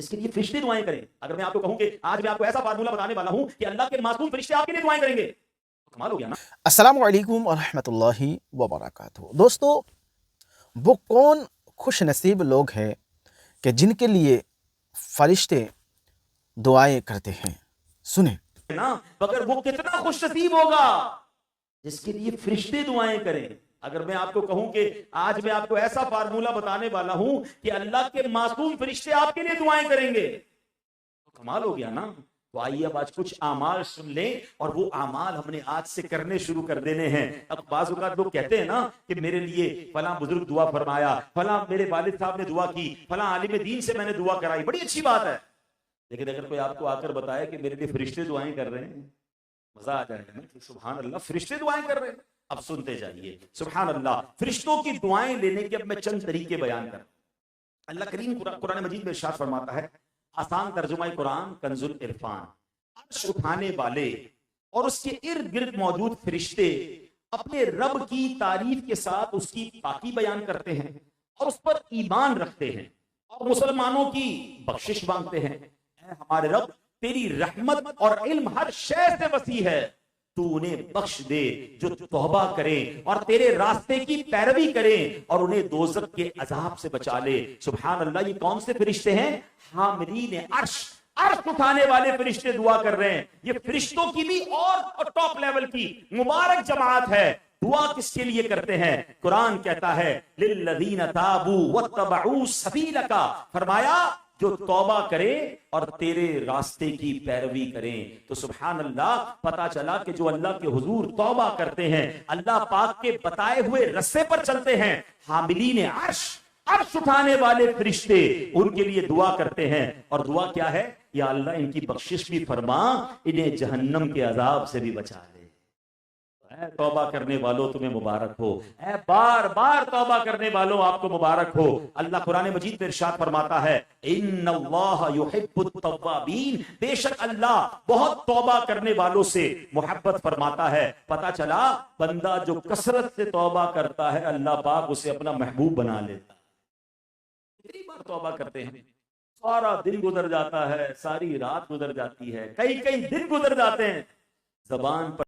جس کے لیے فرشتے دعائیں کریں. اگر میں آپ کو کہوں کہ آج میں آپ کو ایسا فارمولا بتانے والا ہوں کہ اللہ کے معصوم فرشتے آپ کے لیے دعائیں کریں گے، کمال ہو گیا نا. السلام علیکم ورحمۃ اللہ وبرکاتہ. دوستو، وہ کون خوش نصیب لوگ ہیں کہ جن کے لیے فرشتے دعائیں کرتے ہیں. سنیں نا مگر وہ کتنا خوش نصیب ہوگا جس کے لیے فرشتے دعائیں کریں. اگر میں آپ کو کہوں کہ آج میں آپ کو ایسا فارمولا بتانے والا ہوں کہ اللہ کے معصوم فرشتے آپ کے لیے دعائیں کریں گے، کمال ہو گیا نا. تو آئیے اب آج کچھ اعمال سن لیں، اور وہ اعمال ہم نے آج سے کرنے شروع کر دینے ہیں. اب بعض اوقات لوگ کہتے ہیں نا کہ میرے لیے فلاں بزرگ دعا فرمایا، فلاں میرے والد صاحب نے دعا کی، فلاں عالم دین سے میں نے دعا کرائی، بڑی اچھی بات ہے. لیکن اگر کوئی آپ کو آ کر بتائے کہ میرے لیے فرشتے دعائیں کر رہے ہیں، مزہ آ جائے گا نا. سبحان اللہ، فرشتے دعائیں کر رہے ہیں. اب سنتے جائیے. سبحان اللہ، فرشتوں کی دعائیں لینے کے اب میں چند طریقے بیان کروں. اللہ کریم قرآن مجید میں ارشاد فرماتا ہے، آسان ترجمہ قرآن کنز العرفان، عرش اٹھانے والے اور اس کے ارد گرد موجود فرشتے اپنے رب کی تعریف کے ساتھ اس کی پاکی بیان کرتے ہیں اور اس پر ایمان رکھتے ہیں اور مسلمانوں کی بخشش مانگتے ہیں. اے ہمارے رب، تیری رحمت اور علم ہر شے سے وسیع ہے، تو انہیں بخش دے جو توبہ کریں اور تیرے راستے کی پیروی کریں اور انہیں دوزخ کے عذاب سے بچا لے. سبحان اللہ، یہ کون سے فرشتے ہیں؟ حاملین عرش، عرش اٹھانے والے فرشتے دعا کر رہے ہیں. یہ فرشتوں کی بھی اور ٹاپ لیول کی مبارک جماعت ہے. دعا کس کے لیے کرتے ہیں؟ قرآن کہتا ہے للذین تابوا واتبعوا سبیلک، فرمایا جو توبہ کرے اور تیرے راستے کی پیروی کریں. تو سبحان اللہ، پتا چلا کہ جو اللہ کے حضور توبہ کرتے ہیں، اللہ پاک کے بتائے ہوئے رستے پر چلتے ہیں، حاملین عرش، عرش اٹھانے والے فرشتے ان کے لیے دعا کرتے ہیں. اور دعا کیا ہے؟ یا اللہ ان کی بخشش بھی فرما، انہیں جہنم کے عذاب سے بھی بچا لے. اے توبہ کرنے والوں تمہیں مبارک ہو، اے بار بار توبہ کرنے والوں آپ کو مبارک ہو. اللہ قرآن مجید میں ارشاد فرماتا ہے ان اللہ یحب التوابین، بے شک اللہ بہت توبہ کرنے والوں سے محبت فرماتا ہے. پتا چلا بندہ جو کثرت سے توبہ کرتا ہے، اللہ پاک اسے اپنا محبوب بنا لیتا ہے. کتنی بار توبہ کرتے ہیں، سارا دن گزر جاتا ہے، ساری رات گزر جاتی ہے، کئی دن گزر جاتے ہیں، زبان پر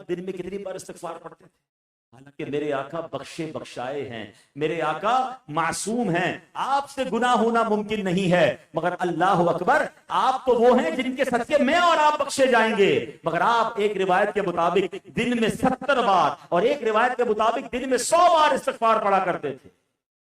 دن میں کتنی بار استغفار پڑھتے تھے. حالانکہ میرے آقا بخشے بخشائے ہیں، میرے آقا معصوم ہیں، آپ سے گناہ ہونا ممکن نہیں ہے. مگر اللہ اکبر، آپ تو وہ ہیں جن کے صدقے میں اور آپ بخشے جائیں گے. مگر آپ ایک روایت کے مطابق دن میں 70 بار اور ایک روایت کے مطابق دن میں 100 بار استغفار پڑھا کرتے تھے.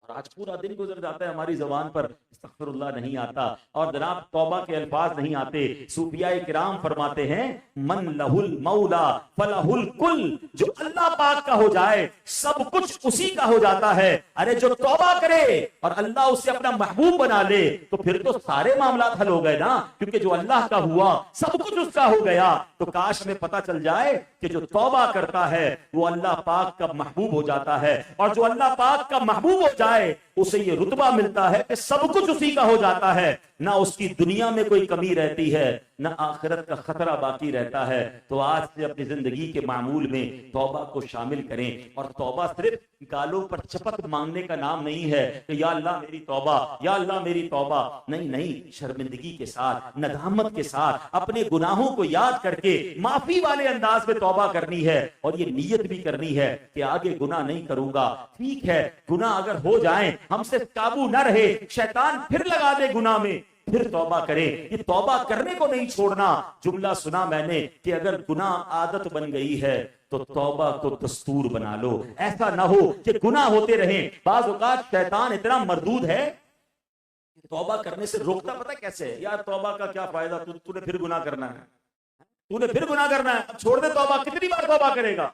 اور آج پورا دن گزر جاتا ہے، ہماری زبان پر استغفر اللہ نہیں آتا اور جناب توبہ کے الفاظ نہیں آتے. صوفیاء کرام فرماتے ہیں من لہ المولا فلہ الکل، جو اللہ پاک کا ہو جائے سب کچھ اسی کا ہو جاتا ہے. ارے جو توبہ کرے اور اللہ اسے اپنا محبوب بنا لے تو پھر تو سارے معاملات حل ہو گئے نا، کیونکہ جو اللہ کا ہوا سب کچھ اس کا ہو گیا. تو کاش میں پتہ چل جائے کہ جو توبہ کرتا ہے وہ اللہ پاک کا محبوب ہو جاتا ہے، اور جو اللہ پاک کا محبوب ہو جائے اسے یہ رتبہ ملتا ہے کہ سب کچھ اسی کا ہو جاتا ہے. نہ اس کی دنیا میں کوئی کمی رہتی ہے، نہ آخرت کا خطرہ باقی رہتا ہے. تو آج سے اپنی زندگی کے معمول میں توبہ کو شامل کریں. اور توبہ صرف گالوں پر چپت مانگنے کا نام نہیں ہے کہ یا اللہ میری توبہ، یا اللہ میری توبہ. نہیں، شرمندگی کے ساتھ، ندامت کے ساتھ اپنے گناہوں کو یاد کر کے معافی والے انداز میں توبہ کرنی ہے. اور یہ نیت بھی کرنی ہے کہ آگے گناہ نہیں کروں گا. ٹھیک ہے، گناہ اگر ہو جائیں، ہم سے قابو نہ رہے، شیطان پھر لگا دے گناہ میں، پھر توبہ کریں. یہ توبہ کرنے کو نہیں چھوڑنا. جملہ سنا میں نے کہ اگر گناہ عادت بن گئی ہے تو توبہ کو دستور بنا لو. ایسا نہ ہو کہ گناہ ہوتے رہیں. بعض اوقات شیطان اتنا مردود ہے کہ توبہ کرنے سے روکتا پتہ کیسے ہے؟ یار توبہ کا کیا فائدہ، تو نے پھر گناہ کرنا ہے، تو نے پھر گناہ کرنا ہے، اب چھوڑ دے توبہ، کتنی بار توبہ کرے گا.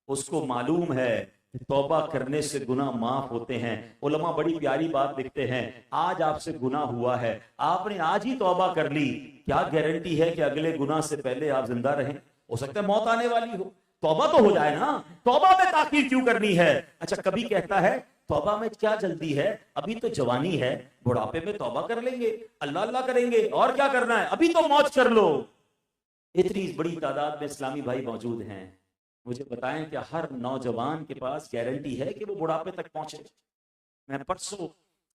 اس کو معلوم ہے توبہ کرنے سے گناہ معاف ہوتے ہیں. علماء بڑی پیاری بات لکھتے ہیں، آج آپ سے گناہ ہوا ہے، آپ نے آج ہی توبہ کر لی، کیا گارنٹی ہے کہ اگلے گناہ سے پہلے آپ زندہ رہیں؟ ہو سکتا ہے موت آنے والی ہو. توبہ تو ہو جائے نا، توبہ میں تاخیر کیوں کرنی ہے؟ اچھا کبھی کہتا ہے توبہ میں کیا جلدی ہے، ابھی تو جوانی ہے، بڑھاپے میں توبہ کر لیں گے، اللہ اللہ کریں گے، اور کیا کرنا ہے، ابھی تو موج کر لو. اتنی بڑی تعداد میں اسلامی بھائی موجود ہیں، مجھے بتائیں کہ ہر نوجوان کے پاس گارنٹی ہے کہ وہ بڑھاپے تک پہنچے؟ میں پرسوں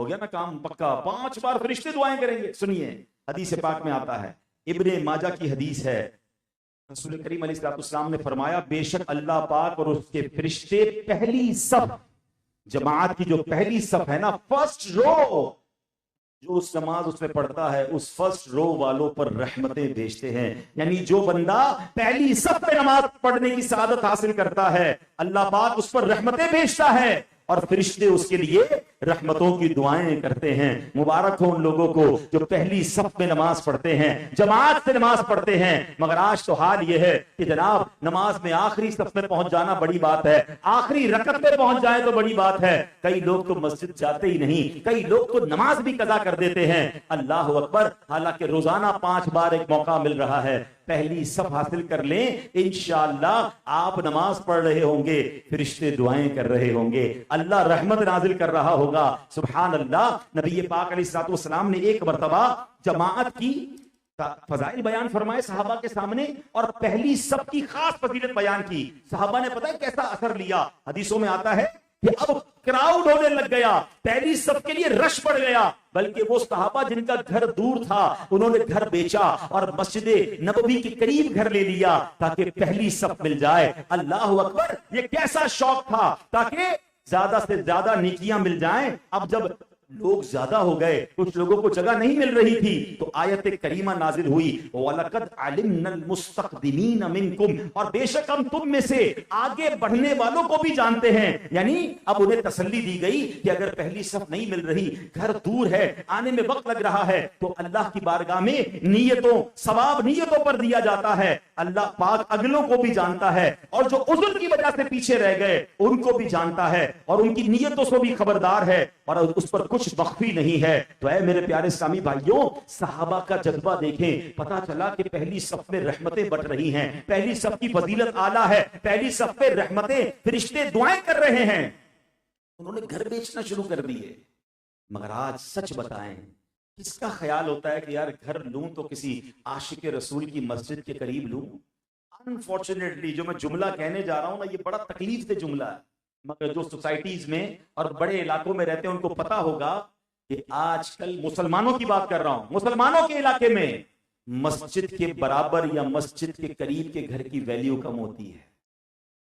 ہو گیا نا کام پکا، 5 بار فرشتے دعائیں کریں گے. سنیے حدیث پاک میں آتا ہے، ابن ماجہ کی حدیث ہے، رسول کریم علیہ السلام نے فرمایا بے شک اللہ پاک اور اس کے فرشتے پہلی صف، جماعت کی جو پہلی صف ہے نا، فرسٹ رو، جو اس نماز اس میں پڑھتا ہے اس فرسٹ رو والوں پر رحمتیں بھیجتے ہیں. یعنی جو بندہ پہلی صف پہ نماز پڑھنے کی سعادت حاصل کرتا ہے اللہ پاک اس پر رحمتیں بھیجتا ہے اور فرشتے اس کے لیے رحمتوں کی دعائیں کرتے ہیں. مبارک ہو ان لوگوں کو جو پہلی صف میں نماز پڑھتے ہیں، جماعت سے نماز پڑھتے ہیں. مگر آج تو حال یہ ہے کہ جناب نماز میں آخری صف میں پہنچ جانا بڑی بات ہے، آخری رکعت میں پہنچ جائے تو بڑی بات ہے. کئی لوگ تو مسجد جاتے ہی نہیں، کئی لوگ تو نماز بھی قضا کر دیتے ہیں. اللہ اکبر. حالانکہ روزانہ 5 بار ایک موقع مل رہا ہے، پہلی صف حاصل کر لیں، انشاءاللہ آپ نماز پڑھ رہے ہوں گے، فرشتے دعائیں کر رہے ہوں گے، اللہ رحمت نازل کر رہا ہوگا. سبحان اللہ. نبی پاک علیہ الصلوۃ والسلام نے ایک مرتبہ جماعت کی فضائل بیان فرمائے صحابہ کے سامنے اور پہلی صف کی خاص فضیلت بیان کی. صحابہ نے پتہ ہے کیسا اثر لیا؟ حدیثوں میں آتا ہے کہ اب کراؤڈ ہونے لگ گیا، پہلی صف کے لیے رش بڑھ گیا. بلکہ وہ صحابہ جن کا گھر دور تھا انہوں نے گھر بیچا اور مسجد نبوی کے قریب گھر لے لیا تاکہ پہلی صف مل جائے. اللہ اکبر. یہ کیسا شوق تھا تاکہ زیادہ سے زیادہ نیکیاں مل جائیں. اب جب لوگ زیادہ ہو گئے، کچھ لوگوں کو جگہ نہیں مل رہی تھی، تو آیت کریمہ نازل ہوئی وَلَقَدْ عَلِمْنَا الْمُسْتَقْدِمِينَ مِنْكُمْ، اور بے شک ہم تم میں سے آگے بڑھنے والوں کو بھی جانتے ہیں. یعنی اب انہیں تسلی دی گئی کہ اگر پہلی صف نہیں مل رہی، گھر دور ہے، آنے میں وقت لگ رہا ہے، تو اللہ کی بارگاہ میں نیتوں، ثواب نیتوں پر دیا جاتا ہے. اللہ پاک اگلوں کو بھی جانتا ہے اور جو عذر کی وجہ سے پیچھے رہ گئے ان کو بھی جانتا ہے اور ان کی نیتوں سے بھی خبردار ہے اور اس پر کچھ مخفی نہیں ہے. تو اے میرے پیارے اسلامی بھائیوں، صحابہ کا جذبہ دیکھیں، پتا چلا کہ پہلی صف میں رحمتیں بٹ رہی ہیں، پہلی صف کی فضیلت اعلیٰ ہے، پہلی صف پہ رحمتیں، فرشتے دعائیں کر رہے ہیں. انہوں نے گھر بیچنا شروع کر دیے. مگر آج سچ بتائیں، کس کا خیال ہوتا ہے کہ یار گھر لوں تو کسی عاشق رسول کی مسجد کے قریب لوں؟ انفارچونیٹلی جو میں جملہ کہنے جا رہا ہوں نا، یہ بڑا تکلیف دہ جملہ ہے. مگر جو سوسائٹیز میں اور بڑے علاقوں میں رہتے ہیں ان کو پتا ہوگا کہ آج کل مسلمانوں کی بات کر رہا ہوں، مسلمانوں کے علاقے میں مسجد کے برابر یا مسجد کے قریب کے گھر کی ویلیو کم ہوتی ہے.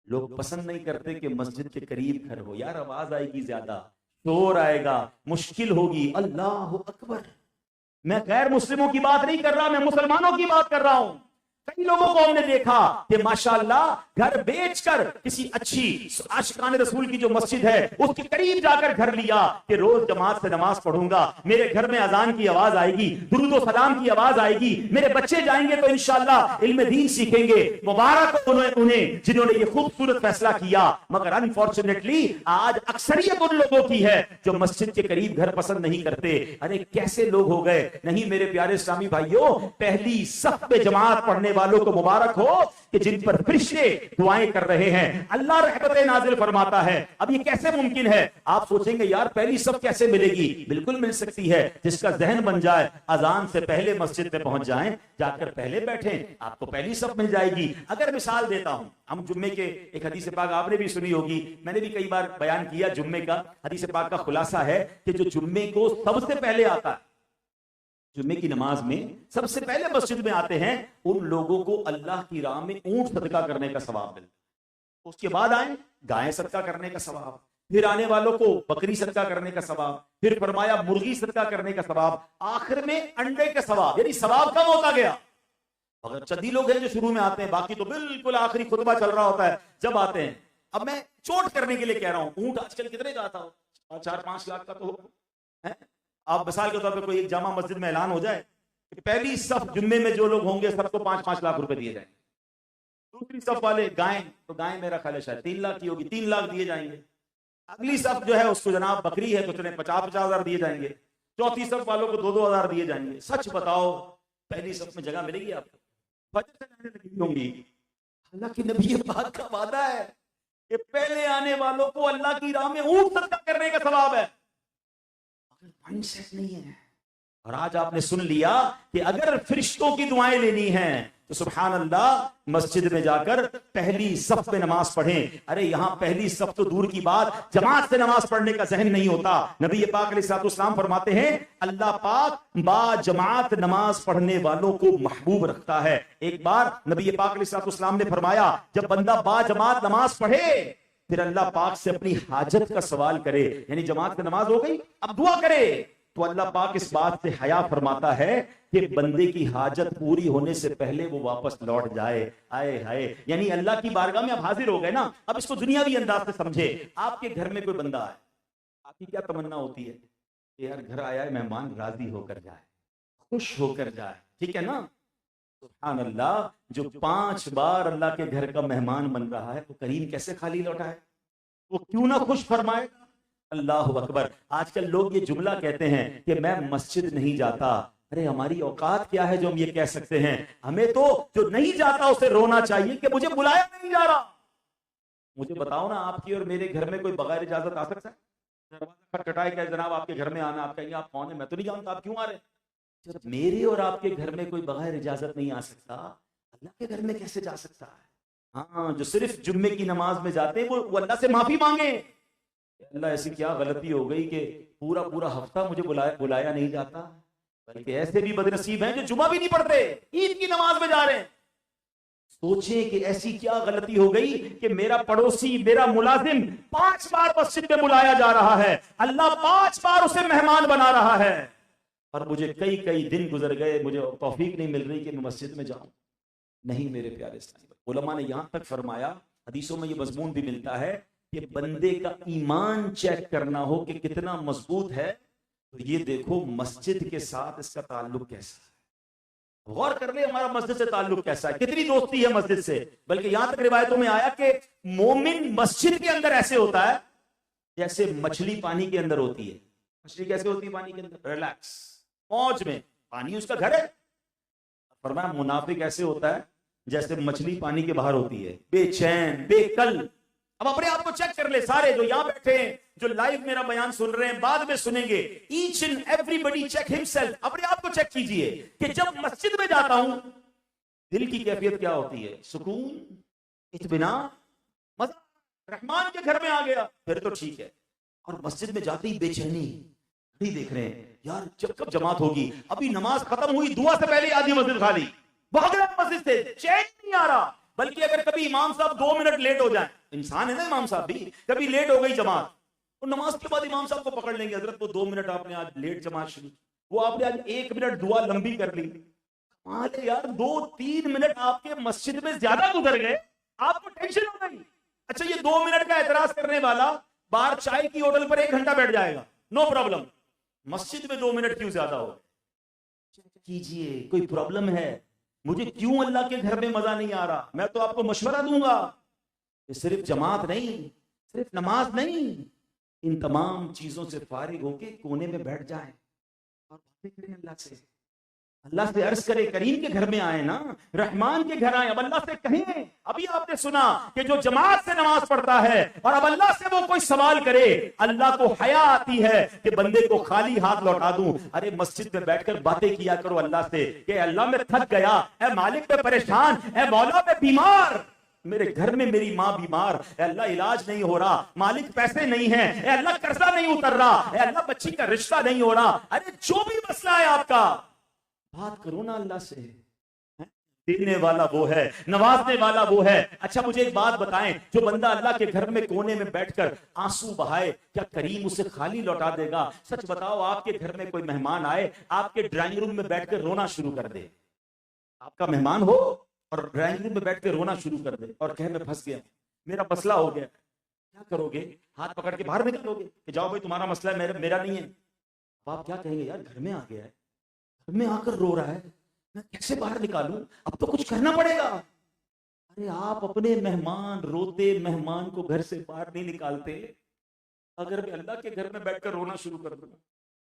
لوگ پسند نہیں کرتے کہ مسجد کے قریب گھر ہو. یار آواز آئے گی زیادہ، شور آئے گا، مشکل ہوگی. اللہ اکبر. میں غیر مسلموں کی بات نہیں کر رہا، میں مسلمانوں کی بات کر رہا ہوں. کئی لوگوں کو ہم نے دیکھا کہ ماشاءاللہ گھر بیچ کر کسی اچھی عاشقان رسول کی جو مسجد ہے اس کے قریب جا کر گھر لیا کہ روز جماعت سے نماز پڑھوں گا، میرے گھر میں اذان کی آواز آئے گی، درود و سلام کی آواز آئے گی، میرے بچے جائیں گے تو انشاءاللہ علم دین سیکھیں گے. مبارک انہیں جنہوں نے یہ خوبصورت فیصلہ کیا. مگر انفارچونیٹلی آج اکثریت ان لوگوں کی ہے جو مسجد کے قریب گھر پسند نہیں کرتے. ارے کیسے لوگ ہو گئے. نہیں میرے پیارے اسلامی بھائیوں، پہلی صف پہ جماعت پڑھنے والوں کو مبارک ہو کہ جن پر فرشتے دعائیں کر رہے ہیں، اللہ رحمتیں نازل فرماتا ہے. اب یہ کیسے ممکن ہے؟ آپ سوچیں گے یار پہلی صف کیسے ملے گی؟ بالکل مل سکتی ہے. جس کا ذہن بن جائے اذان سے پہلے مسجد میں پہنچ جائیں، جا کر پہلے بیٹھیں، آپ کو پہلی صف مل جائے گی. اگر مثال دیتا ہوں، ہم جمعے کے ایک حدیث پاک آپ نے بھی سنی ہوگی، میں نے بھی کئی بار بیان کیا. جمعے کا حدیث پاک کا خلاصہ ہے کہ جو جمعے کو سب سے پہلے آتا ہے، جمعے کی نماز میں سب سے پہلے مسجد میں آتے ہیں، ان لوگوں کو اللہ کی راہ میں اونٹ صدقہ کرنے کا ثواب ملتا ہے. اس کے بعد آئیں گائے صدقہ کرنے کا ثواب، پھر آنے والوں کو بکری صدقہ کرنے کا ثواب، پھر فرمایا مرغی صدقہ کرنے کا ثواب، آخر میں انڈے کا ثواب. یعنی ثواب کم ہوتا گیا. اگر چندی لوگ ہیں جو شروع میں آتے ہیں، باقی تو بالکل آخری خطبہ چل رہا ہوتا ہے جب آتے ہیں. اب میں چوٹ کرنے کے لیے کہہ رہا ہوں، اونٹ آج کل کتنے کا آتا ہو؟ 4-5 لاکھ کا تو ہے. آپ مثال کے طور پہ کوئی ایک جامع مسجد میں اعلان ہو جائے کہ پہلی صف جمعے میں جو لوگ ہوں گے سب کو 5-5 لاکھ روپے دیے جائیں گے. دوسری صف والے گائیں، تو گائیں میرا خیال ہے شاید 3 لاکھ کی ہوگی، 3 لاکھ دیے جائیں گے. اگلی صف جو ہے اس کو جناب بکری ہے تو چلیں 50-50 ہزار دیے جائیں گے. چوتھی صف والوں کو 2-2 ہزار دیے جائیں گے. سچ بتاؤ پہلی صف میں جگہ ملے گی آپ کو؟ فجر سے لائنیں لگی ہوں گی. اللہ کی نبی پاک کا وعدہ ہے کہ پہلے آنے والوں کو اللہ کی راہ میں اونٹ صدقہ کرنے کا ثواب ہے. مائنڈ سیٹ نہیں ہے، اور آج آپ نے سن لیا کہ اگر فرشتوں کی دعائیں لینی ہیں تو سبحان اللہ مسجد میں جا کر پہلی صف میں نماز پڑھیں. ارے یہاں پہلی صف تو دور کی بات، جماعت سے نماز پڑھنے کا ذہن نہیں ہوتا. نبی پاک علیہ الصلوۃ والسلام فرماتے ہیں اللہ پاک با جماعت نماز پڑھنے والوں کو محبوب رکھتا ہے. ایک بار نبی پاک علیہ الصلوۃ والسلام نے فرمایا جب بندہ با جماعت نماز پڑھے پھر اللہ پاک سے اپنی حاجت کا سوال کرے، یعنی جماعت کی نماز ہو گئی اب دعا کرے، تو اللہ پاک اس بات سے حیا فرماتا ہے کہ بندے کی حاجت پوری ہونے سے پہلے وہ واپس لوٹ جائے. آئے ہائے، یعنی اللہ کی بارگاہ میں اب حاضر ہو گئے نا. اب اس کو دنیاوی انداز سے سمجھے. آپ کے گھر میں کوئی بندہ ہے، آپ کی کیا تمنا ہوتی ہے کہ یار گھر آیا ہے مہمان راضی ہو کر جائے، خوش ہو کر جائے، ٹھیک ہے نا؟ سبحان اللہ، جو 5 بار اللہ کے گھر کا مہمان بن رہا ہے وہ کریم کیسے خالی لوٹا ہے؟ وہ کیوں نہ خوش فرمائے؟ اللہ اکبر. آج کل لوگ یہ جملہ کہتے ہیں کہ میں مسجد نہیں جاتا. ارے ہماری اوقات کیا ہے جو ہم یہ کہہ سکتے ہیں؟ ہمیں تو جو نہیں جاتا اسے رونا چاہیے کہ مجھے بلایا نہیں جا رہا. مجھے بتاؤ نا، آپ کی اور میرے گھر میں کوئی بغیر اجازت آ سکتا ہے؟ دروازہ کھٹکھٹائے کہ جناب آپ کے گھر میں آنا، آپ کہیں گے آپ کون ہیں؟ میں تو نہیں جانتا، آپ کیوں آ رہے ہیں؟ جب میرے اور آپ کے گھر میں کوئی بغیر اجازت نہیں آ سکتا، اللہ کے گھر میں کیسے جا سکتا ہے؟ ہاں، جو صرف جمعے کی نماز میں جاتے ہیں وہ اللہ سے معافی مانگے. اللہ ایسی کیا غلطی ہو گئی کہ پورا ہفتہ مجھے بلایا نہیں جاتا. بلکہ ایسے بھی بدنصیب ہیں جو جمعہ بھی نہیں پڑھتے، عید کی نماز میں جا رہے ہیں. سوچیں کہ ایسی کیا غلطی ہو گئی کہ میرا پڑوسی، میرا ملازم 5 بار مسجد میں بلایا جا رہا ہے، اللہ 5 بار اسے مہمان بنا رہا ہے، اور مجھے کئی دن گزر گئے، مجھے توفیق نہیں مل رہی کہ میں مسجد میں جاؤں. نہیں میرے پیارے اسلامی، علماء نے یہاں تک فرمایا، حدیثوں میں یہ مضمون بھی ملتا ہے کہ بندے کا ایمان چیک کرنا ہو کہ کتنا مضبوط ہے تو یہ دیکھو مسجد کے ساتھ اس کا تعلق کیسا ہے. غور کر لیں ہمارا مسجد سے تعلق کیسا ہے، کتنی دوستی ہے مسجد سے. بلکہ یہاں تک روایتوں میں آیا کہ مومن مسجد کے اندر ایسے ہوتا ہے جیسے مچھلی پانی کے اندر ہوتی ہے. مچھلی کیسے ہوتی ہے پانی کے اندر؟ ریلیکس، موج میں، پانی اس کا گھر ہے. فرمایا منافق ایسے ہوتا ہے جیسے مچھلی پانی کے باہر ہوتی ہے، بے چین، بے کل. اب اپنے آپ کو چیک کر لے، سارے جو یہاں بیٹھے ہیں، جو لائیو میرا بیان سن رہے ہیں، بعد میں سنیں گے، each and everybody check himself. اپنے آپ کو چیک کیجئے کہ جب مسجد میں جاتا ہوں دل کی کیفیت کیا ہوتی ہے؟ سکون، اطمینان، مزہ. رحمان کے گھر میں آ گیا پھر تو ٹھیک ہے. اور مسجد میں جاتے ہی بے چینی، نہیں دیکھ رہے ہیں یار جب کب جماعت ہوگی. ابھی نماز ختم ہوئی، دعا سے پہلے آدھی مسجد خالی، بھاگ رہے مسجد سے، چین نہیں آ رہا. بلکہ اگر کبھی امام صاحب 2 منٹ لیٹ ہو جائیں، انسان ہے نا امام صاحب بھی، کبھی لیٹ ہو گئی جماعت، وہ نماز کے بعد امام صاحب کو پکڑ لیں گے، حضرت وہ 2 منٹ آپ نے آج لیٹ جماعت شروع، وہ آپ نے آج 1 منٹ دعا لمبی کر لی. یار 2-3 منٹ آپ کے مسجد میں زیادہ گزر گئے، آپ کو ٹینشن ہو گئی. اچھا یہ 2 منٹ کا اعتراض کرنے والا باہر چائے کی ہوٹل پر 1 گھنٹہ بیٹھ جائے گا، نو پرابلم. مسجد میں 2 منٹ کیوں زیادہ ہو؟ کیجئے، کوئی پرابلم ہے؟ مجھے کیوں اللہ کے گھر میں مزہ نہیں آ رہا؟ میں تو آپ کو مشورہ دوں گا کہ صرف جماعت نہیں، صرف نماز نہیں، ان تمام چیزوں سے فارغ ہو کے کونے میں بیٹھ جائیں اور باتیں کریں اللہ سے. اللہ سے عرض کرے کریم کے گھر میں آئے نا، رحمان کے گھر آئے. اب اللہ سے کہیں، ابھی آپ نے سنا کہ جو جماعت سے نماز پڑھتا ہے اور اب اللہ سے وہ کوئی سوال کرے، اللہ کو حیا آتی ہے کہ بندے کو خالی ہاتھ لوٹا دوں. ارے مسجد میں بیٹھ کر باتیں کیا کرو اللہ سے کہ اللہ میں تھک گیا، اے مالک میں پریشان، اے مولا میں بیمار، میرے گھر میں میری ماں بیمار، اے اللہ علاج نہیں ہو رہا، مالک پیسے نہیں ہیں، اے اللہ قرضہ نہیں اتر رہا، اے اللہ بچی کا رشتہ نہیں ہو رہا. ارے جو بھی مسئلہ ہے آپ کا، بات کرو نا اللہ سے. دینے والا وہ ہے، نوازنے والا وہ ہے. اچھا مجھے ایک بات بتائیں، جو بندہ اللہ کے گھر میں کونے میں بیٹھ کر آنسو بہائے، کیا کریم اسے خالی لوٹا دے گا؟ سچ بتاؤ، آپ کے گھر میں کوئی مہمان آئے، آپ کے ڈرائنگ روم میں بیٹھ کر رونا شروع کر دے، آپ کا مہمان ہو اور ڈرائنگ روم میں بیٹھ کے رونا شروع کر دے اور کہے میں پھنس گیا، میرا مسئلہ ہو گیا، کیا کرو گے؟ ہاتھ پکڑ کے باہر نکالو گے کہ جاؤ بھائی تمہارا مسئلہ ہے، میرا نہیں ہے؟ آپ کیا کہیں گے؟ یار گھر میں آ گیا ہے، گھر میں آ کر رو رہا ہے، میں کیسے باہر نکالوں؟ اب تو کچھ کرنا پڑے گا. ارے آپ اپنے مہمان، روتے مہمان کو گھر سے باہر نہیں نکالتے، اگر میں اللہ کے گھر میں بیٹھ کر رونا شروع کر دوں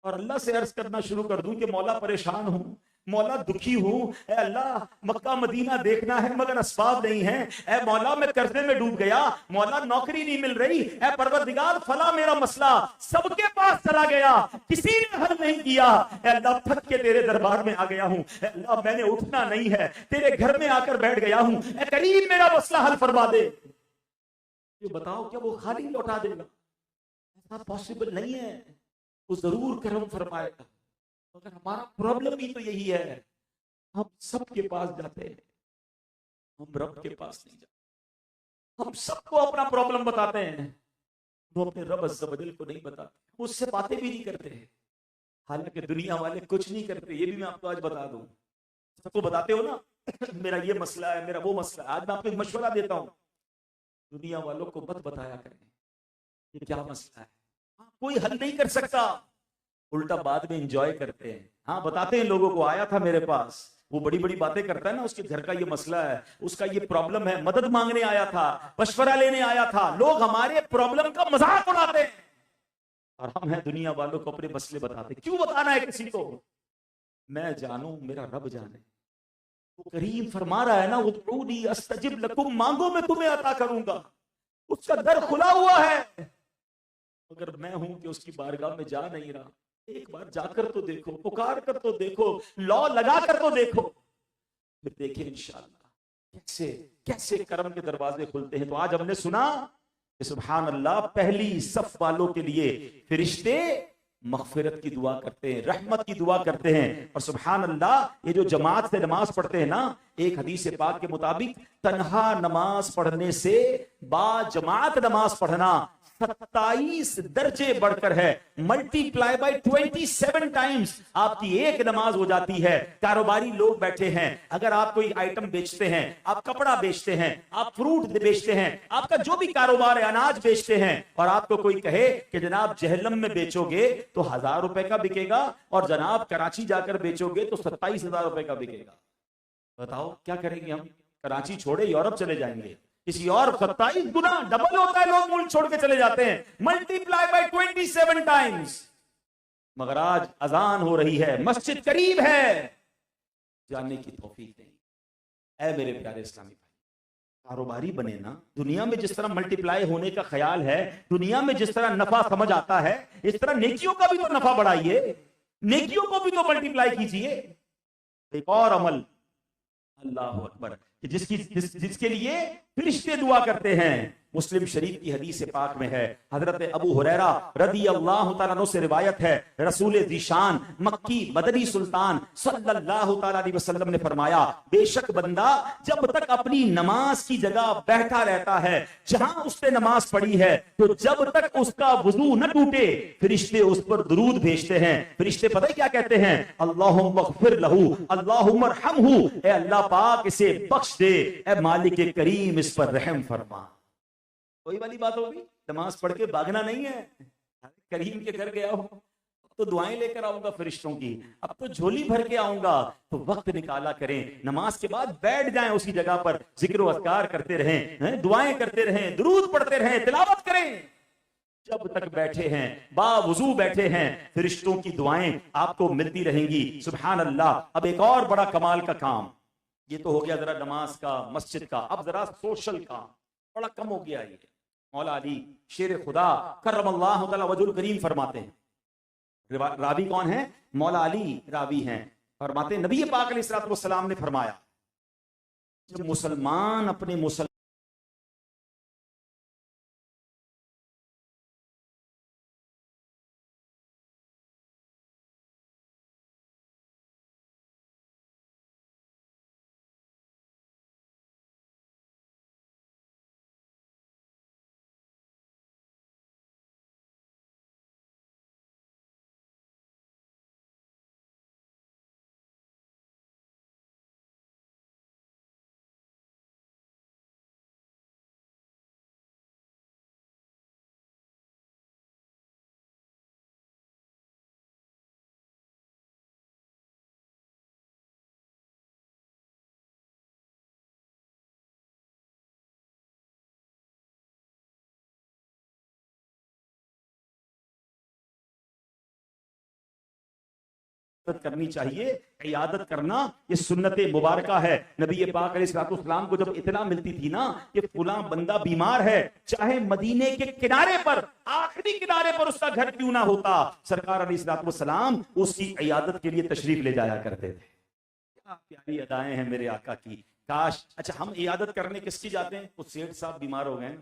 اور اللہ سے عرض کرنا شروع کر دوں کہ مولا پریشان ہوں، مولا دکھی ہوں، اے اللہ مکہ مدینہ دیکھنا ہے مگر اسباب نہیں ہیں، اے مولا میں قرضے میں ڈوب گیا، مولا نوکری نہیں مل رہی، اے پروردگار فلاں میرا مسئلہ سب کے پاس چلا گیا، کسی نے حل نہیں کیا، اے اللہ تھک کے تیرے دربار میں آ گیا ہوں، اے اللہ میں نے اٹھنا نہیں ہے، تیرے گھر میں آ کر بیٹھ گیا ہوں، اے کریم میرا مسئلہ حل فرما دے۔ یہ بتاؤ کیا وہ خالی لوٹا دے گا؟ ایسا پاسبل نہیں ہے، وہ ضرور کرم فرمائے گا، مگر ہمارا پرابلم ہی تو یہی ہے، ہم سب کے پاس جاتے ہیں، ہم رب کے پاس نہیں جاتے، ہم سب کو اپنا پرابلم بتاتے ہیں، وہ اپنے رب عز و جل کو نہیں بتاتے، اس سے باتیں بھی نہیں کرتے ہیں، حالانکہ دنیا والے کچھ نہیں کرتے، یہ بھی میں آپ کو آج بتا دوں، سب کو بتاتے ہو نا میرا یہ مسئلہ ہے، میرا وہ مسئلہ ہے، آج میں آپ کو ایک مشورہ دیتا ہوں، دنیا والوں کو مت بتایا کریں یہ کیا مسئلہ ہے، کوئی حل نہیں کر سکتا، الٹا بعد میں انجوائے کرتے ہیں، ہاں بتاتے ہیں لوگوں کو آیا تھا میرے پاس، وہ بڑی بڑی باتیں کرتا ہے نا، اس کے گھر کا یہ مسئلہ ہے، اس کا یہ پرابلم ہے، مدد مانگنے آیا تھا، مشورہ لینے آیا تھا، لوگ ہمارے پرابلم کا مذاق اڑاتے ہیں، اور ہم ہیں دنیا والوں کو اپنے مسئلے بتاتے ہیں، کیوں بتانا ہے کسی کو؟ میں جانوں میرا رب جانے، وہ کریم فرما رہا ہے نا ادعونی استجب لکم، مانگو میں تمہیں عطا کروں گا، اس کا در کھلا ہوا ہے، مگر میں ہوں کہ اس کی بارگاہ میں جا نہیں رہا، ایک بار جا کر تو دیکھو، پکار کر تو دیکھو، لا لگا کر تو دیکھو، پھر دیکھیں انشاءاللہ کیسے کیسے کرم کے دروازے کھلتے ہیں۔ تو آج ہم نے سنا کہ سبحان اللہ پہلی صف والوں کے لیے فرشتے مغفرت کی دعا کرتے ہیں، رحمت کی دعا کرتے ہیں، اور سبحان اللہ یہ جو جماعت سے نماز پڑھتے ہیں نا، ایک حدیث پاک کے مطابق تنہا نماز پڑھنے سے با جماعت نماز پڑھنا 27 درجے بڑھ کر ہے، ملٹی پلائی بائی 27 ٹائمز آپ کی ایک نماز ہو جاتی ہے۔ کاروباری لوگ بیٹھے ہیں، اگر آپ کوئی آئٹم بیچتے ہیں، آپ کپڑا بیچتے ہیں، آپ فروٹ بیچتے ہیں، آپ کا جو بھی کاروبار ہے، اناج بیچتے ہیں، اور آپ کو کوئی کہے کہ جناب جہلم میں بیچو گے تو 1000 روپے کا بکے گا، اور جناب کراچی جا کر بیچو گے تو 27,000 روپے کا بکے گا، بتاؤ کیا کریں گے ہم؟ کراچی چھوڑے یورپ چلے جائیں گے، کسی اور 27 گنا ڈبل ہوتا ہے، لوگ ملک چھوڑ کے چلے جاتے ہیں، ملٹی پلائی بائی 27 ٹائمز، مگر آج اذان ہو رہی ہے، مسجد قریب ہے، جانے کی توفیق نہیں۔ اے میرے پیارے اسلامی بھائی، کاروباری بنے نا، دنیا میں جس طرح ملٹی پلائی ہونے کا خیال ہے، دنیا میں جس طرح نفع سمجھ آتا ہے، اس طرح نیکیوں کا بھی تو نفع بڑھائیے، نیکیوں کو بھی تو ملٹی پلائی کیجیے۔ ایک اور عمل، اللہ اکبر، جس کے لیے فرشتے دعا کرتے ہیں، مسلم شریف کی حدیث پاک میں ہے، حضرت ابو ہریرہ رضی اللہ تعالیٰ عنہ سے روایت ہے، رسول ذیشان مکی مدنی سلطان صلی اللہ تعالیٰ علیہ وسلم نے فرمایا، بے شک بندہ جب تک اپنی نماز کی جگہ بیٹھا رہتا ہے جہاں اس نے نماز پڑھی ہے، تو جب تک اس کا وضو نہ ٹوٹے فرشتے اس پر درود بھیجتے ہیں۔ فرشتے پتہ کیا کہتے ہیں؟ اللہم اغفر لہو، اللہم ارحمہ، اے اللہ پاک اسے بخش دے، اے مالک کریم اس پر رحم فرما۔ کوئی والی بات ہوگی، نماز پڑھ کے بھاگنا نہیں ہے، کریم کے گھر گیا ہوں تو دعائیں لے کر آؤں گا فرشتوں کی، اب تو جھولی بھر کے آؤں گا، تو وقت نکالا کریں، نماز کے بعد بیٹھ جائیں اسی جگہ پر، ذکر و اذکار کرتے رہیں، دعائیں کرتے رہیں، درود پڑھتے رہیں، تلاوت کریں، جب تک بیٹھے ہیں، با وضو بیٹھے ہیں، فرشتوں کی دعائیں آپ کو ملتی رہیں گی۔ سبحان اللہ۔ اب ایک اور بڑا کمال کا کام، یہ تو ہو گیا ذرا نماز کا، مسجد کا، اب ذرا سوشل کا، بڑا کم ہو گیا یہ۔ مولا علی شیر خدا کرم اللہ تعالی وجہ الکریم فرماتے ہیں، راوی کون ہے؟ مولا علی راوی ہیں، فرماتے ہیں نبی پاک علیہ الصلوۃ والسلام نے فرمایا، جب مسلمان اپنے مسلمان عیادت کرنی چاہیے. عیادت کرنا یہ سنت مبارکہ ہے. نبی پاک علیہ الصلوۃ والسلام کو جب اطلاع ملتی تھی نا کہ فلاں بندہ بیمار ہے، چاہے مدینے کے کنارے پر، آخری کنارے پر اس کا گھر کیوں نہ ہوتا، سرکار علیہ الصلوۃ والسلام اس کی عیادت کے لیے تشریف لے جایا کرتے تھے. کیا پیاری ادائیں ہیں میرے آقا کی. کاش. اچھا ہم عیادت کرنے کس کی جاتے ہیں؟ وہ سیٹھ صاحب بیمار ہو گئے،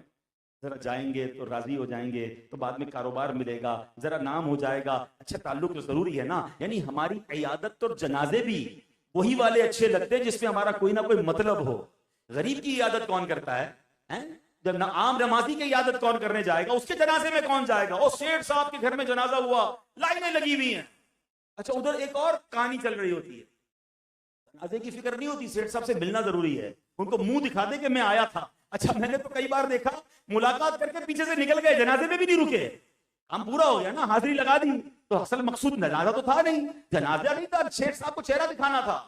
ذرا جائیں گے تو راضی ہو جائیں گے، تو بعد میں کاروبار ملے گا، ذرا نام ہو جائے گا. اچھا تعلق تو ضروری ہے نا. یعنی ہماری عیادت اور جنازے بھی وہی والے اچھے لگتے ہیں جس میں ہمارا کوئی نہ کوئی مطلب ہو. غریب کی عیادت کون کرتا ہے؟ جب عام نمازی کی عیادت کون کرنے جائے گا؟ اس کے جنازے میں کون جائے گا؟ اور سیٹھ صاحب کے گھر میں جنازہ ہوا، لائنیں لگی ہوئی ہیں. اچھا ادھر ایک اور کہانی چل رہی ہوتی ہے، جنازے کی فکر نہیں ہوتی، سیٹھ صاحب سے ملنا ضروری ہے، ان کو منہ دکھا دے کہ میں آیا تھا. اچھا میں نے تو کئی بار دیکھا ملاقات کر کے پیچھے سے نکل گئے، جنازے میں بھی نہیں رکے. کام پورا ہو گیا نا، حاضری لگا دی، تو اصل مقصود جنازہ تو تھا نہیں، جنازہ نہیں تھا، شیخ صاحب کو چہرہ دکھانا تھا.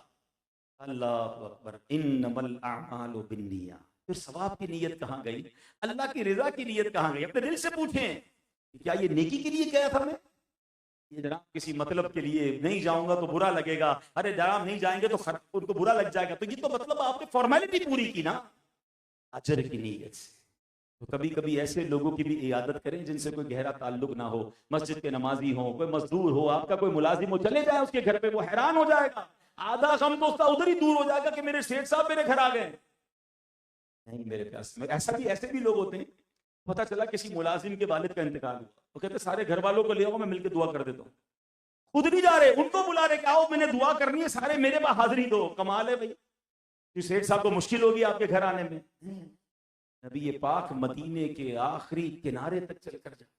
اللہ اکبر. انما الاعمال بالنیات. پھر ثواب کی نیت کہاں گئی؟ اللہ کی رضا کی نیت کہاں گئی؟ اپنے دل سے پوچھیں کیا یہ نیکی کے لیے کیا تھا میں؟ یہ جناب کسی مطلب کے لیے نہیں جاؤں گا تو برا لگے گا، ارے جناب نہیں جائیں گے تو ان کو برا لگ جائے گا، تو یہ تو مطلب آپ نے فارمیلٹی پوری کی نا اجر کی نیت سے. تو کبھی کبھی ایسے لوگوں کی بھی عیادت کریں جن سے کوئی گہرا تعلق نہ ہو، مسجد کے نمازی ہوں، کوئی مزدور ہو، آپ کا کوئی ملازم ہو، چلے جائیں اس کے گھر پہ، وہ حیران ہو جائے گا، آدھا غم تو اس کا ادھر ہی دور ہو جائے گا کہ میرے سیٹھ صاحب میرے گھر آ گئے. نہیں میرے پیار، ایسے بھی لوگ ہوتے ہیں. پتا چلا کسی ملازم کے والد کا انتقال ہوا، وہ کہتے سارے گھر والوں کو لے آؤ، میں مل کے دعا کر دیتا ہوں. خود نہیں جا رہے، ان کو بلا رہے کہ آؤ میں نے دعا کرنی ہے، سارے میرے پاس حاضری دو. کمال ہے بھائی، سیٹھ صاحب کو مشکل ہوگی آپ کے گھر آنے میں. نبی پاک مدینے کے آخری کنارے تک چل کر جائے.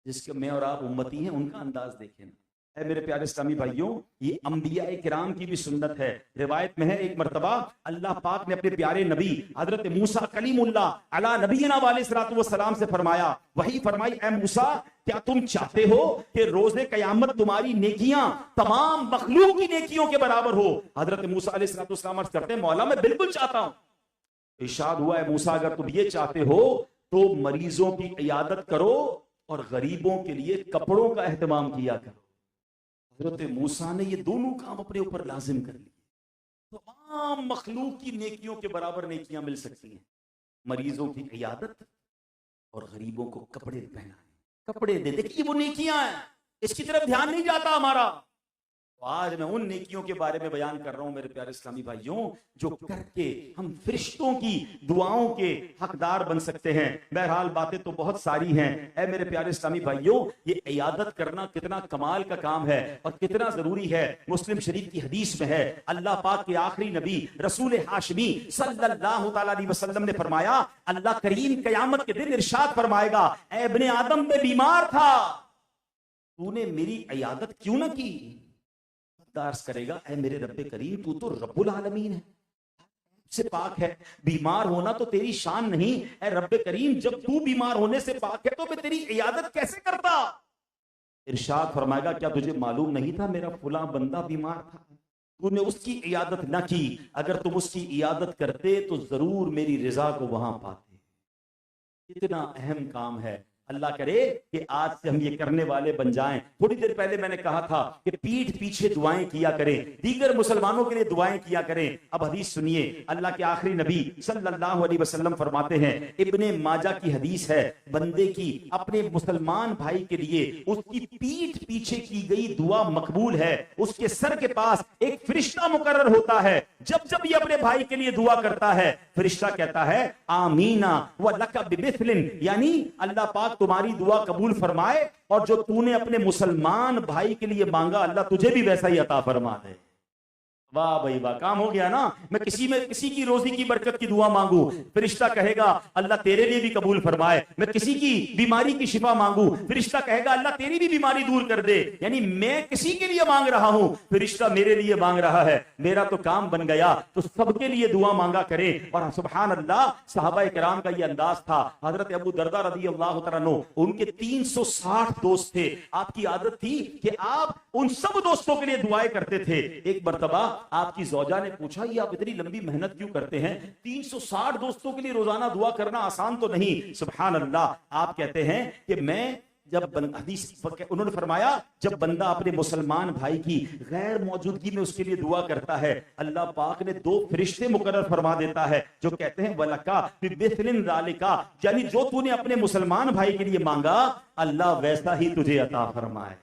جس کے میں اور آپ امتی ہیں ان کا انداز دیکھیں نا. اے میرے پیارے اسلامی بھائیوں، یہ انبیاء کرام کی بھی سنت ہے. روایت میں ہے ایک مرتبہ اللہ پاک نے اپنے پیارے نبی حضرت موسیٰ کلیم اللہ علی نبینا علیہ الصلوۃ والسلام سے فرمایا، وہی فرمائی، اے موسیٰ کیا تم چاہتے ہو کہ روز قیامت تمہاری نیکیاں تمام مخلوق کی نیکیوں کے برابر ہو؟ حضرت موسیٰ علیہ الصلوۃ والسلام عرض کرتے ہیں، مولا میں بالکل چاہتا ہوں. ارشاد ہوا ہے موسیٰ اگر تم یہ چاہتے ہو تو مریضوں کی عیادت کرو اور غریبوں کے لیے کپڑوں کا اہتمام کیا کرو. حضرت موسیٰ نے یہ دونوں کام اپنے اوپر لازم کر لیے. تمام مخلوق کی نیکیوں کے برابر نیکیاں مل سکتی ہیں، مریضوں کی عیادت اور غریبوں کو کپڑے پہنائیں، کپڑے دے. دیکھیے وہ نیکیاں ہیں، اس کی طرف دھیان نہیں جاتا ہمارا. تو آج میں ان نیکیوں کے بارے میں بیان کر رہا ہوں میرے پیارے اسلامی بھائیوں، جو کر کے ہم فرشتوں کی دعاؤں کے حقدار بن سکتے ہیں. بہرحال باتیں تو بہت ساری ہیں. اے میرے پیارے اسلامی بھائیوں، یہ عیادت کرنا کتنا کمال کا کام ہے اور کتنا ضروری ہے. مسلم شریف کی حدیث میں ہے، اللہ پاک کے آخری نبی رسول ہاشمی صلی اللہ تعالی علیہ وسلم نے فرمایا، اللہ کریم قیامت کے دن ارشاد فرمائے گا، اے ابن آدم میں بیمار تھا، تو نے میری عیادت کیوں نہ کی؟ عرض کرے گا، اے میرے رب کریم تو تو رب العالمین ہے، سے پاک ہے، بیمار ہونا تو تیری شان نہیں. اے رب کریم جب تو بیمار ہونے سے پاک ہے تو میں تیری عیادت کیسے کرتا؟ ارشاد فرمائے گا، کیا تجھے معلوم نہیں تھا میرا فلاں بندہ بیمار تھا، تو نے اس کی عیادت نہ کی. اگر تم اس کی عیادت کرتے تو ضرور میری رضا کو وہاں پاتے. کتنا اہم کام ہے. اللہ کرے کہ آج سے ہم یہ کرنے والے بن جائیں. تھوڑی دیر پہلے میں نے کہا تھا کہ پیٹھ پیچھے دعائیں کیا کریں، دیگر مسلمانوں کے لیے دعائیں کیا کریں. اب حدیث سنیے، اللہ کے آخری نبی صلی اللہ علیہ وسلم فرماتے ہیں، ابن ماجہ کی حدیث ہے، بندے کی اپنے مسلمان بھائی کے لیے اس کی پیٹھ پیچھے کی گئی دعا مقبول ہے. اس کے سر کے پاس ایک فرشتہ مقرر ہوتا ہے، جب جب یہ اپنے بھائی کے لیے دعا کرتا ہے فرشتہ کہتا ہے آمینہ وَلَكَ بِمِثْلٍ، یعنی اللہ پاک تمہاری دعا قبول فرمائے اور جو تو نے اپنے مسلمان بھائی کے لیے مانگا اللہ تجھے بھی ویسا ہی عطا فرما دے. واہ بھائی واہ، کام ہو گیا نا. میں کسی کی روزی کی برکت کی دعا مانگوں، فرشتہ کہے گا اللہ تیرے لیے بھی قبول فرمائے. میں کسی کی بیماری کی شفا مانگوں، فرشتہ کہے گا اللہ تیری بھی بیماری دور کر دے. یعنی میں کسی کے لیے مانگ رہا ہوں، فرشتہ میرے لیے مانگ رہا ہے. میرا تو کام بن گیا. تو سب کے لیے دعا مانگا کریں. اور سبحان اللہ، صحابہ کرام کا یہ انداز تھا. حضرت ابو دردہ رضی اللہ تعالیٰ عنہ، ان کے 360 دوست تھے. آپ کی عادت تھی کہ آپ ان سب دوستوں کے لیے دعائیں کرتے تھے. ایک مرتبہ آپ کی زوجہ نے پوچھا، یہ آپ اتنی لمبی محنت کیوں کرتے ہیں؟ 360 دوستوں کے لیے روزانہ دعا کرنا آسان تو نہیں. سبحان اللہ. آپ کہتے ہیں کہ میں حدیث انہوں نے فرمایا جب بندہ اپنے مسلمان بھائی کی غیر موجودگی میں اس کے لیے دعا کرتا ہے اللہ پاک نے 2 فرشتے مقرر فرما دیتا ہے جو کہتے ہیں وَلَكَا بِمِثْلِ ذَلِكَ، یعنی جو تو نے اپنے مسلمان بھائی کے لیے مانگا اللہ ویسا ہی تجھے عطا فرمائے۔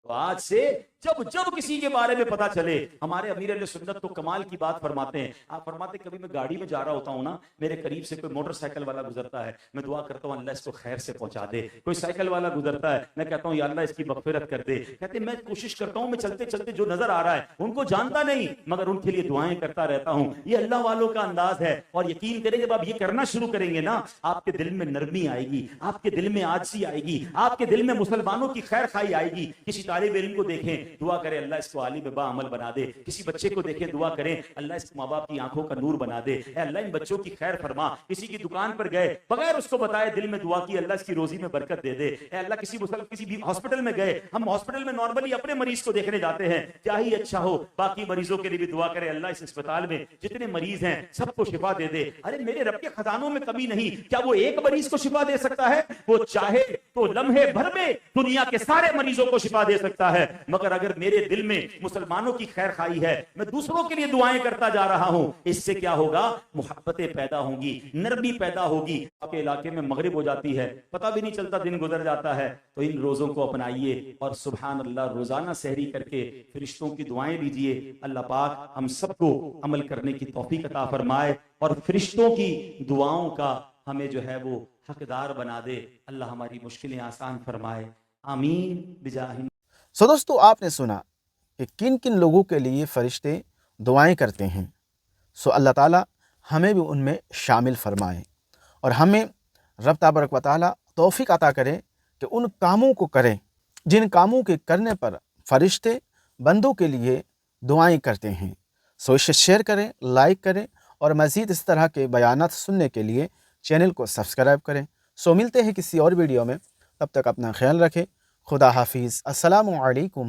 تو آج سے جب کسی کے بارے میں پتا چلے، ہمارے امیر اہل سنت تو کمال کی بات فرماتے ہیں، آپ فرماتے ہیں کبھی میں گاڑی میں جا رہا ہوتا ہوں نا، میرے قریب سے کوئی موٹر سائیکل والا گزرتا ہے، میں دعا کرتا ہوں اللہ اس کو خیر سے پہنچا دے۔ کوئی سائیکل والا گزرتا ہے، میں کہتا ہوں یا اللہ اس کی مغفرت کر دے۔ کہتے ہیں میں کوشش کرتا ہوں میں چلتے چلتے جو نظر آ رہا ہے ان کو جانتا نہیں مگر ان کے لیے دعائیں کرتا رہتا ہوں۔ یہ اللہ والوں کا انداز ہے، اور یقین کریں جب آپ یہ کرنا شروع کریں گے نا آپ کے دل میں نرمی آئے گی، آپ کے دل میں عاجزی آئے گی، آپ کے دل میں مسلمانوں کی خیر خائی آئے گی۔ کسی طالب علم کو دیکھیں دعا کرے اللہ اس کو عالم با عمل بنا دے، کسی بچے کو دیکھیں دعا کریں اللہ اس ماں باپ کی آنکھوں کا نور بنا دے، اے اللہ ان بچوں کی خیر فرما۔ کسی کی دکان پر گئے بغیر اس کو بتائے دل میں دعا کی اللہ اس کی روزی میں برکت دے دے، اے اللہ کسی بھی ہاسپٹل میں گئے، ہم ہاسپٹل میں نارملی اپنے مریض کو دیکھنے جاتے ہیں کیا ہی اچھا ہو باقی مریضوں کے لیے بھی دعا کرے اللہ اس اسپتال میں جتنے مریض ہیں سب کو شفا دے دے۔ ارے میرے رب کے خزانوں میں کمی نہیں، کیا وہ ایک مریض کو شفا دے سکتا ہے؟ وہ چاہے تو لمحے بھر میں دنیا کے سارے مریضوں کو شفا دے سکتا ہے، مگر اگر میرے دل میں مسلمانوں کی خیر خائی ہے میں دوسروں کے لیے دعائیں کرتا جا رہا ہوں، اس سے کیا ہوگا؟ محبتیں پیدا ہوں گی، نرمی پیدا ہوگی۔ آپ کے علاقے میں مغرب ہو جاتی ہے پتہ بھی نہیں چلتا دن گزر جاتا ہے، تو ان روزوں کو اپنائیے اور سبحان اللہ روزانہ سحری کر کے فرشتوں کی دعائیں لیجئے۔ اللہ پاک ہم سب کو عمل کرنے کی توفیق عطا فرمائے اور فرشتوں کی دعاؤں کا ہمیں جو ہے وہ حقدار بنا دے۔ اللہ ہماری مشکلیں آسان فرمائے، آمین بجاہ۔ سو دوستو آپ نے سنا کہ کن کن لوگوں کے لیے فرشتے دعائیں کرتے ہیں، سو اللہ تعالیٰ ہمیں بھی ان میں شامل فرمائے اور ہمیں رب تبارک و تعالیٰ توفیق عطا کرے کہ ان کاموں کو کریں جن کاموں کے کرنے پر فرشتے بندوں کے لیے دعائیں کرتے ہیں۔ سو اسے شیئر کریں، لائک کریں اور مزید اس طرح کے بیانات سننے کے لیے چینل کو سبسکرائب کریں۔ سو ملتے ہیں کسی اور ویڈیو میں، تب تک اپنا خیال رکھیں۔ خدا حافظ، السلام علیکم۔